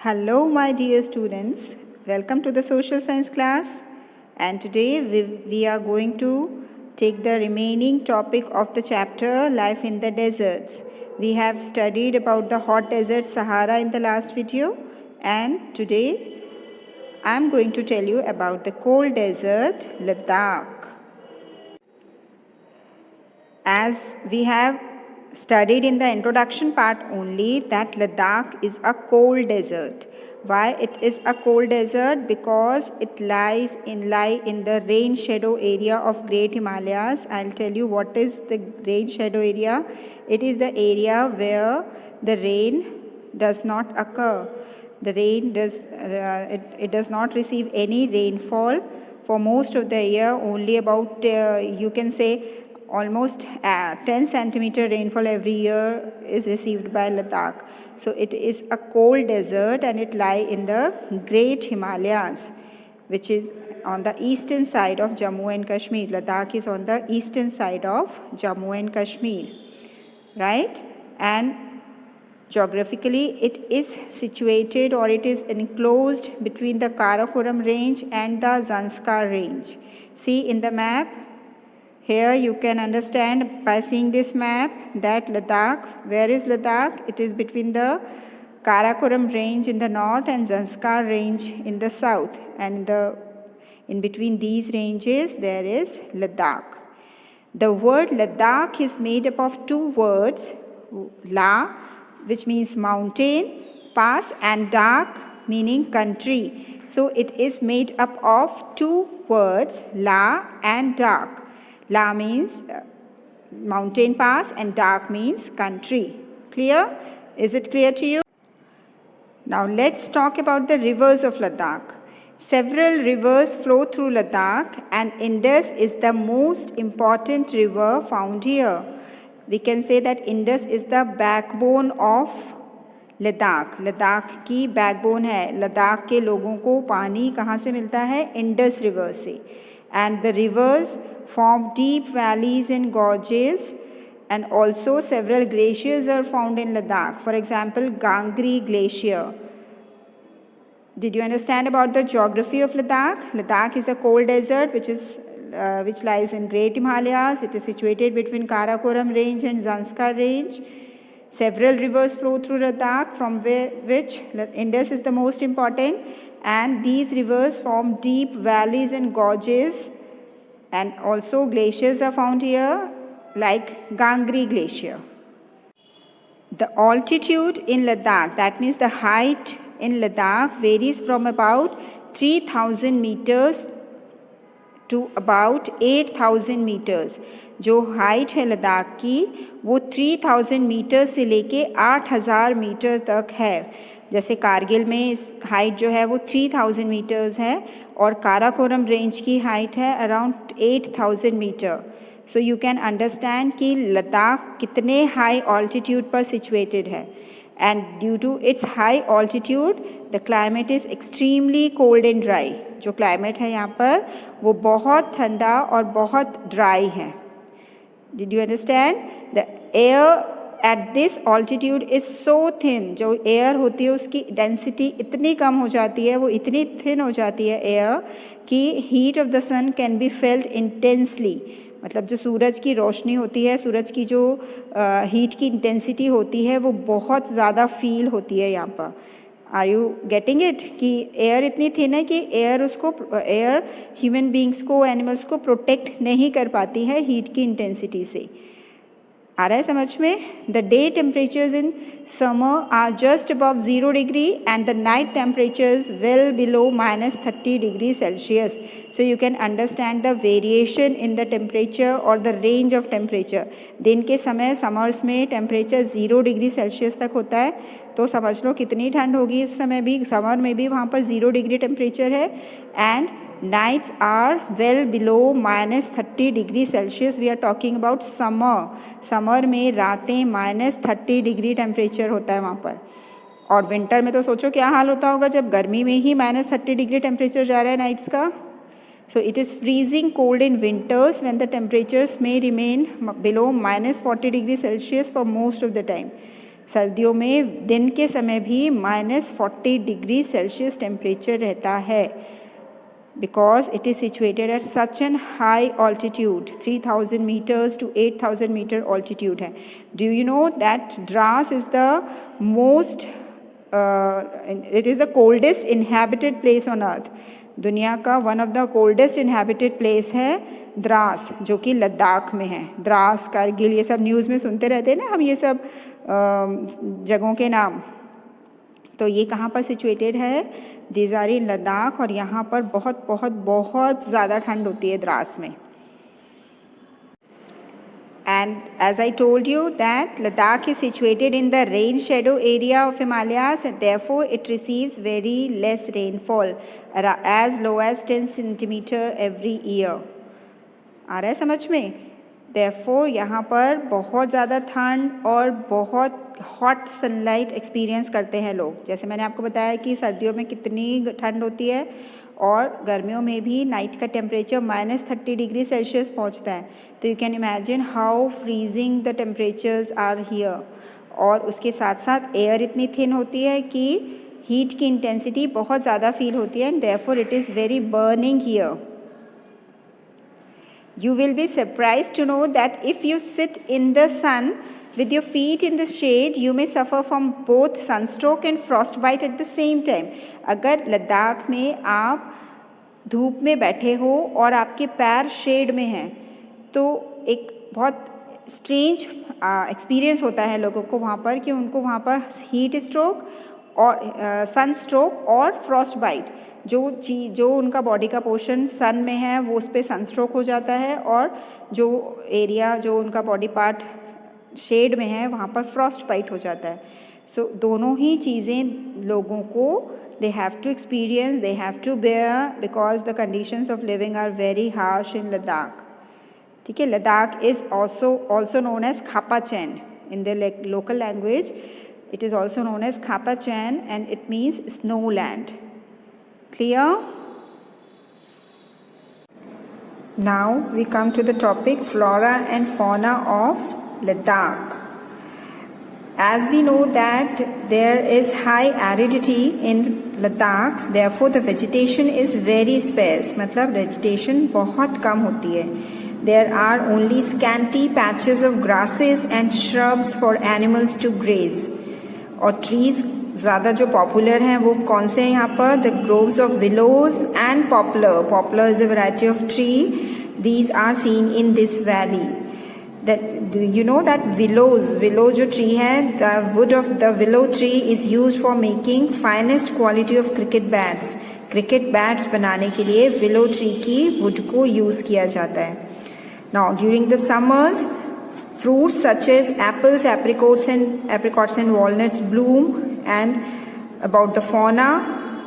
Hello, my dear students. Welcome to the social science class. And today we are going to take the remaining topic of the chapter Life in the Deserts. We have studied about the hot desert Sahara in the last video, and today I am going to tell you about the cold desert Ladakh. As we have studied in the introduction part only that Ladakh is a cold desert. Why it is a cold desert? Because it lies in the rain shadow area of Great Himalayas. I'll tell you what is the rain shadow area. It is the area where the rain does not occur. The rain it does not receive any rainfall for most of the year. Only about you can say almost 10 centimeter rainfall every year is received by Ladakh. So it is a cold desert and it lies in the Great Himalayas, which is on the eastern side of Jammu and Kashmir. Ladakh is on the eastern side of Jammu and Kashmir, right? And geographically it is situated, or it is enclosed between the Karakoram range and the Zanskar range. See in the map. Here you can understand by seeing this map that Ladakh, where is Ladakh? It is between the Karakoram range in the north and Zanskar range in the south, and in between these ranges there is Ladakh. The word Ladakh is made up of two words, La, which means mountain, pass, and Dak, meaning country. So it is made up of two words, La and Dak. La means mountain pass and Dak means country. Clear? Is it clear to you? Now let's talk about the rivers of Ladakh. Several rivers flow through Ladakh, and Indus is the most important river found here. We can say that Indus is the backbone of Ladakh. Ladakh की backbone है. Ladakh के लोगों को पानी कहाँ से मिलता है? Indus river से. And the rivers form deep valleys and gorges, and also several glaciers are found in Ladakh. For example, Gangri Glacier. Did you understand about the geography of Ladakh? Ladakh is a cold desert which lies in Great Himalayas. It is situated between Karakoram range and Zanskar range. Several rivers flow through Ladakh, from which Indus is the most important, and these rivers form deep valleys and gorges, and also glaciers are found here like Gangri Glacier. The altitude in Ladakh, that means the height in Ladakh, varies from about 3000 meters to about 8000 meters. जो height है लद्दाख की वो 3000 metre से लेके 8000 metre तक है. जैसे कारगिल में हाइट जो है वो 3000 मीटर्स है, और काराकोरम रेंज की हाइट है around 8000 metre. So you can understand कि लद्दाख कितने हाई ऑल्टीट्यूड पर सिचुएटेड है. And due to its high altitude the climate is extremely cold and dry. जो क्लाइमेट है यहाँ पर वो बहुत ठंडा और बहुत ड्राई है. Did you understand? The air at this altitude is so thin. जो एयर होती है उसकी डेंसिटी इतनी कम हो जाती है, वो इतनी थिन हो जाती है एयर कि heat of the sun can be felt intensely. मतलब जो सूरज की रोशनी होती है, सूरज की जो हीट की इंटेंसिटी होती है वो बहुत ज़्यादा फील होती है यहाँ पर. Are you getting it? कि एयर इतनी थिन है कि एयर ह्यूमन बींग्स को, एनिमल्स को प्रोटेक्ट नहीं कर पाती है हीट की इंटेंसिटी से. आ रहा है समझ में? The day temperatures in summer are just above 0 degree and the night temperatures well below -30 degree Celsius. So you can understand the variation in the temperature और द रेंज ऑफ टेम्परेचर. दिन के समय summers में temperature 0 degree Celsius तक होता है, तो समझ लो कितनी ठंड होगी उस समय भी. समर में भी वहाँ पर 0 डिग्री टेम्परेचर है, and nights are well below -30 degree Celsius. We are talking about summer में रातें -30 डिग्री टेम्परेचर होता है वहाँ पर. और विंटर में तो सोचो क्या हाल होता होगा जब गर्मी में ही -30 डिग्री टेम्परेचर जा रहा है नाइट्स का. So it is freezing cold in winters when the temperatures may remain below -40 degree Celsius for most of the time. सर्दियों में दिन के समय भी -40 डिग्री सेल्सियस टेम्परेचर रहता है, because it is situated at such an high altitude, 3000 meters to 8000 meter altitude है. Do you know that Dras is the most it is the coldest inhabited place on earth. दुनिया का one of the coldest inhabited place है द्रास, जो कि लद्दाख में है. द्रास, कारगिल, ये सब न्यूज़ में सुनते रहते हैं ना हम, ये सब जगहों के नाम. तो ये कहाँ पर सिचुएटेड है? These are in Ladakh. और यहाँ पर बहुत बहुत बहुत ज़्यादा ठंड होती है द्रास में. And as I told you that Ladakh is situated in the rain shadow area of Himalayas, and therefore it receives very less rainfall, as low as 10 centimeter every year. आ रहा है समझ में? Therefore यहाँ पर बहुत ज़्यादा ठंड और बहुत हॉट सनलाइट एक्सपीरियंस करते हैं लोग. जैसे मैंने आपको बताया कि सर्दियों में कितनी ठंड होती है और गर्मियों में भी नाइट का टेम्परेचर -30 डिग्री सेल्सियस पहुंचता है. तो you can imagine how freezing the temperatures are here. और उसके साथ साथ एयर इतनी थिन होती है कि हीट की इंटेंसिटी बहुत ज़्यादा फील होती है, and therefore it is very burning here. You will be surprised to know that if you sit in the sun with your feet in the shade, you may suffer from both sunstroke and frostbite at the same time. अगर लद्दाख में आप धूप में बैठे हो और आपके पैर शेड में हैं, तो एक बहुत स्ट्रेंज एक्सपीरियंस होता है लोगों को वहाँ पर, कि उनको वहाँ पर हीट स्ट्रोक और सनस्ट्रोक और फ्रॉस्ट बाइट, जो उनका बॉडी का पोर्शन सन में है वो उस पर सनस्ट्रोक हो जाता है, और जो एरिया जो उनका बॉडी पार्ट शेड में है वहाँ पर फ्रॉस्ट बाइट हो जाता है. सो दोनों ही चीज़ें लोगों को they have to experience, they have to bear, because the conditions of living are very harsh in Ladakh. ठीक है. Ladakh is also known as Khapa Chen in the local language. It is also known as Khapa Chen, and it means snowland. Clear? Now we come to the topic flora and fauna of Ladakh. As we know that there is high aridity in Ladakh, therefore the vegetation is very sparse. मतलब vegetation बहुत कम होती है. There are only scanty patches of grasses and shrubs for animals to graze. और trees ज़्यादा जो popular हैं वो कौन से हैं यहाँ पर? The groves of willows and poplar. Poplar is a variety of tree. These are seen in this valley. You know that willow जो tree है, the wood of the willow tree is used for making finest quality of cricket bats. Cricket bats बनाने के लिए willow tree की wood को use किया जाता है. Now during the summers, fruits such as apples, apricots and walnuts bloom. And about the fauna,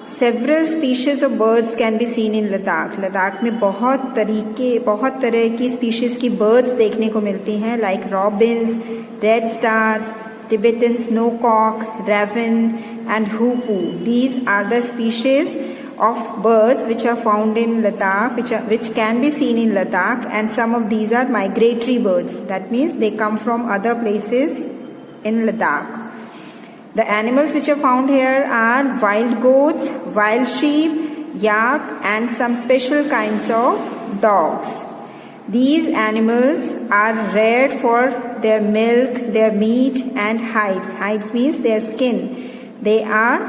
several species of birds can be seen in Ladakh. Ladakh में बहुत तरह की species की birds देखने को मिलती हैं, like robins, red stars, Tibetan snowcock, raven, and hoopoe. These are the species of birds which are found in Ladakh, which can be seen in Ladakh, and some of these are migratory birds. That means they come from other places in Ladakh. The animals which are found here are wild goats, wild sheep, yak, and some special kinds of dogs. These animals are reared for their milk, their meat, and hides. Hides means their skin. They are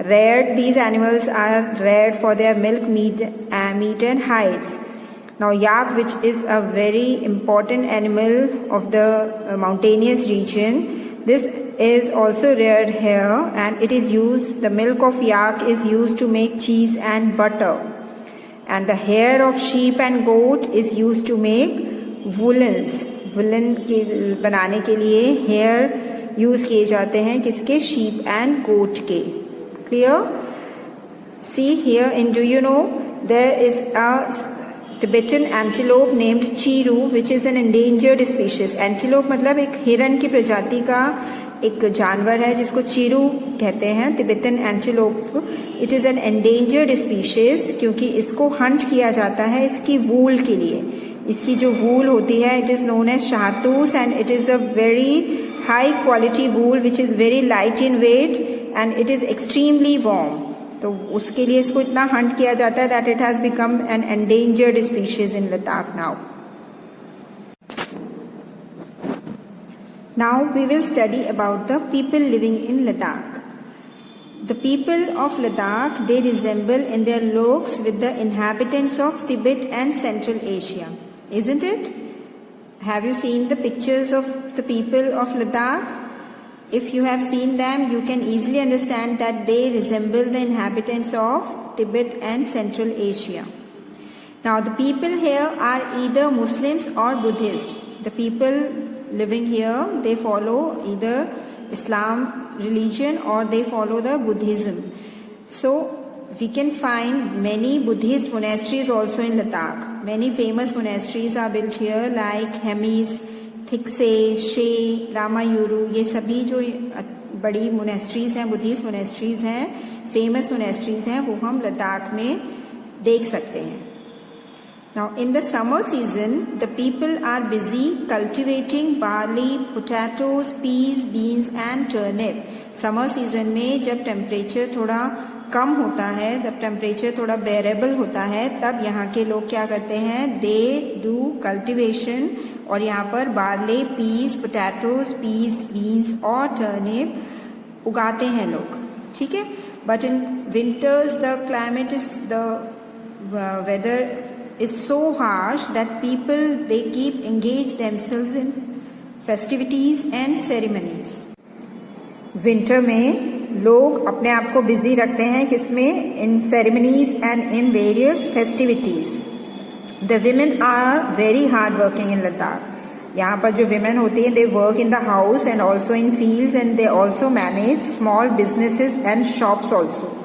reared. These animals are reared for their milk, meat, and hides. Now, yak, which is a very important animal of the mountainous region, this is also reared here, and it is used, the milk of yak is used to make cheese and butter, and the hair of sheep and goat is used to make woolens. Woollen के बनाने के लिए hair use किए जाते हैं किसके? Sheep and goat के. Clear? See here in, do you know there is a Tibetan antelope named Chiru, which is an endangered species. Antelope मतलब एक हिरन की प्रजाति का एक जानवर है जिसको चीरू कहते हैं. Tibetan antelope, it is an endangered species क्योंकि इसको हंट किया जाता है इसकी वूल के लिए. इसकी जो वूल होती है, it is known as shahatus, and it is a very high quality wool which is very light in weight and it is extremely warm. तो उसके लिए इसको इतना हंट किया जाता है that it has become an endangered species in Ladakh now. Now we will study about the people living in Ladakh. The people of Ladakh, they resemble in their looks with the inhabitants of Tibet and Central Asia. Isn't it? Have you seen the pictures of the people of Ladakh? If you have seen them, you can easily understand that they resemble the inhabitants of Tibet and Central Asia. Now the people here are either Muslims or Buddhists. The people living here, they follow either Islam religion or they follow the Buddhism. So we can find many Buddhist monasteries also in Ladakh. Many famous monasteries are built here like Hemis, Thiksey, She, Ramayuru. ये सभी जो बड़ी monasteries हैं, Buddhist monasteries हैं, famous monasteries हैं, वो हम लद्दाख में देख सकते हैं. Now in the summer season, the people are busy cultivating barley, potatoes, peas, beans and turnip. Summer season में जब temperature थोड़ा कम होता है, जब temperature थोड़ा bearable होता है, तब यहाँ के लोग क्या करते हैं? They do cultivation और यहाँ पर barley, peas, potatoes, peas, beans और turnip उगाते हैं लोग. ठीक है? But in winters the climate is the weather is so harsh that people they keep engaged themselves in festivities and ceremonies. Winter में लोग अपने आप को बिजी रखते हैं किसमें? In ceremonies and in various festivities. The women are very hard working in Ladakh. यहाँ पर जो women होती हैं, they work in the house and also in fields and they also manage small businesses and shops also.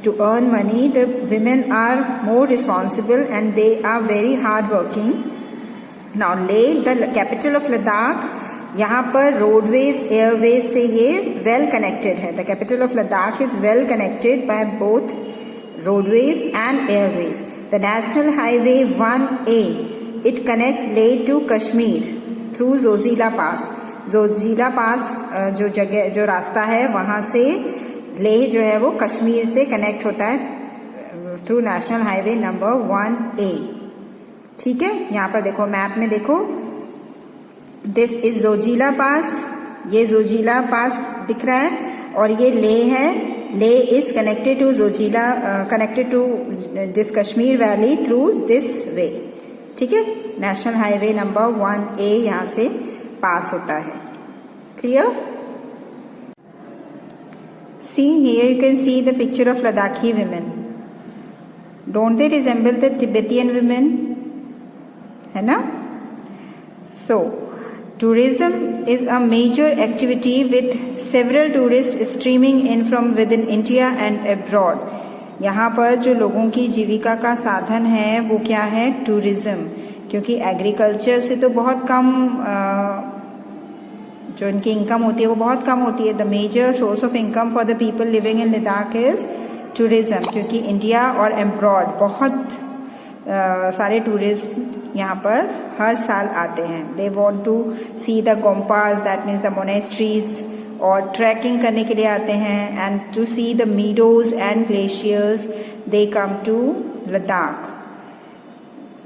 To earn money, the women are more responsible and they are very hard working. Now Leh, the capital of Ladakh, यहाँ पर roadways, airways से ये well connected है. The capital of Ladakh is well connected by both roadways and airways. The National Highway 1A, it connects Leh to Kashmir through Zojila Pass. Zojila Pass जो जगह जो रास्ता है वहाँ से लेह जो है वो कश्मीर से कनेक्ट होता है through national highway number 1A. ठीक है, यहाँ पर देखो मैप में देखो, दिस इज जोजिला पास, ये जोजिला पास दिख रहा है और ये लेह है. Leh is connected to Zojila, connected to this Kashmir valley through this way. ठीक है, नेशनल हाईवे नंबर 1A यहाँ से पास होता है. Clear? See, here you can see the picture of Ladakhi women. Don't they resemble the Tibetan women? है ना? So, tourism is a major activity with several tourists streaming in from within India and abroad. यहाँ पर जो लोगों की जीविका का साधन है वो क्या है? टूरिज्म. क्योंकि एग्रीकल्चर से तो बहुत कम जो इनकी इनकम होती है वो बहुत कम होती है. The major source of income for the people living in Ladakh is tourism. क्योंकि इंडिया और एब्रॉड बहुत सारे टूरिस्ट यहाँ पर हर साल आते हैं. They want to see the gompas, that means the monasteries, और ट्रैकिंग करने के लिए आते हैं. And to see the meadows and glaciers they come to Ladakh.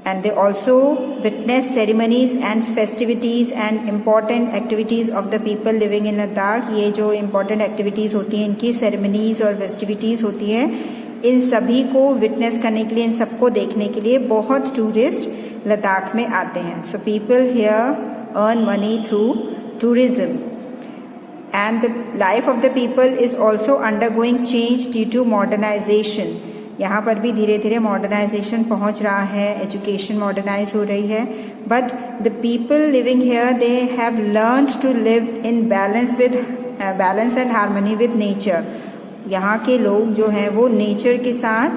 And they also witness ceremonies and festivities and important activities of the people living in Ladakh. ये जो important activities होती हैं, इनकी ceremonies और festivities होती हैं, इन सभी को witness करने के लिए, इन सबको देखने के लिए बहुत tourist लद्दाख में आते हैं. So people here earn money through tourism. And the life of the people is also undergoing change due to modernization. यहाँ पर भी धीरे धीरे मॉडर्नाइजेशन पहुँच रहा है, एजुकेशन मॉडर्नाइज हो रही है. But the people living here they have learned to live in balance and harmony with nature. यहाँ के लोग जो हैं वो नेचर के साथ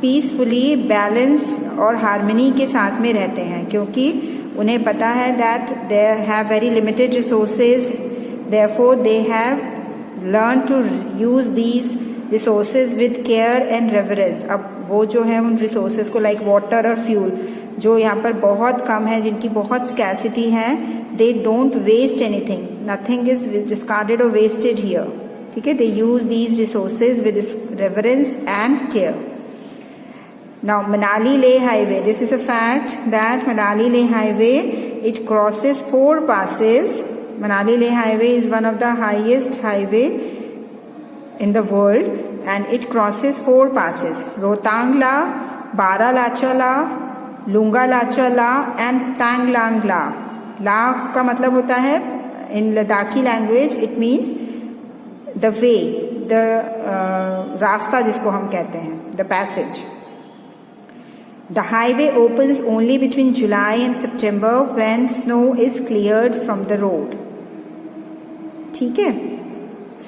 पीसफुली बैलेंस और हार्मनी के साथ में रहते हैं. क्योंकि उन्हें पता है that they have very limited resources, therefore they have learn to use these resources with care and reverence. अब वो जो है उन रिसोर्सेज को लाइक वाटर और फ्यूल, जो यहाँ पर बहुत कम है, जिनकी बहुत स्कैसिटी है, they don't waste anything, nothing is discarded और वेस्टेड हियर. ठीक है, they use these resources with reverence and care. Now Manali Leh highway, this is a fact that Manali Leh highway, it crosses 4 passes. Manali Leh highway is one of the highest highway in the world and it crosses 4 passes: Rohtang La, Baralachar La, Lunga Lachar La and Tanglang La. La का मतलब होता है in Ladakhi language it means the way, the रास्ता जिसको हम कहते हैं, the passage. The highway opens only between July and September when snow is cleared from the road. ठीक है?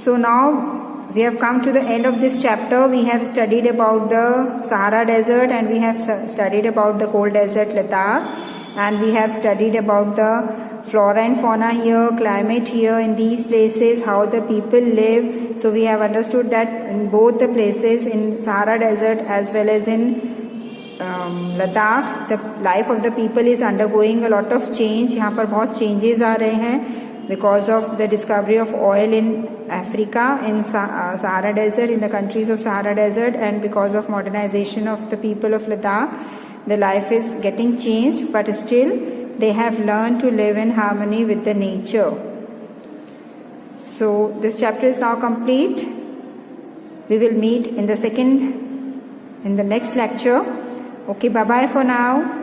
So now we have come to the end of this chapter. We have studied about the Sahara Desert and we have studied about the cold desert Ladakh, and we have studied about the flora and fauna here, climate here in these places, how the people live. So we have understood that in both the places, in Sahara Desert as well as in Ladakh, the life of the people is undergoing a lot of change. यहाँ पर बहुत changes आ रहे हैं because of the discovery of oil in Africa, in Sahara Desert, in the countries of Sahara Desert, and because of modernization of the people of Ladakh, the life is getting changed, but still they have learned to live in harmony with the nature. So this chapter is now complete. We will meet in the next lecture. Okay, bye-bye for now.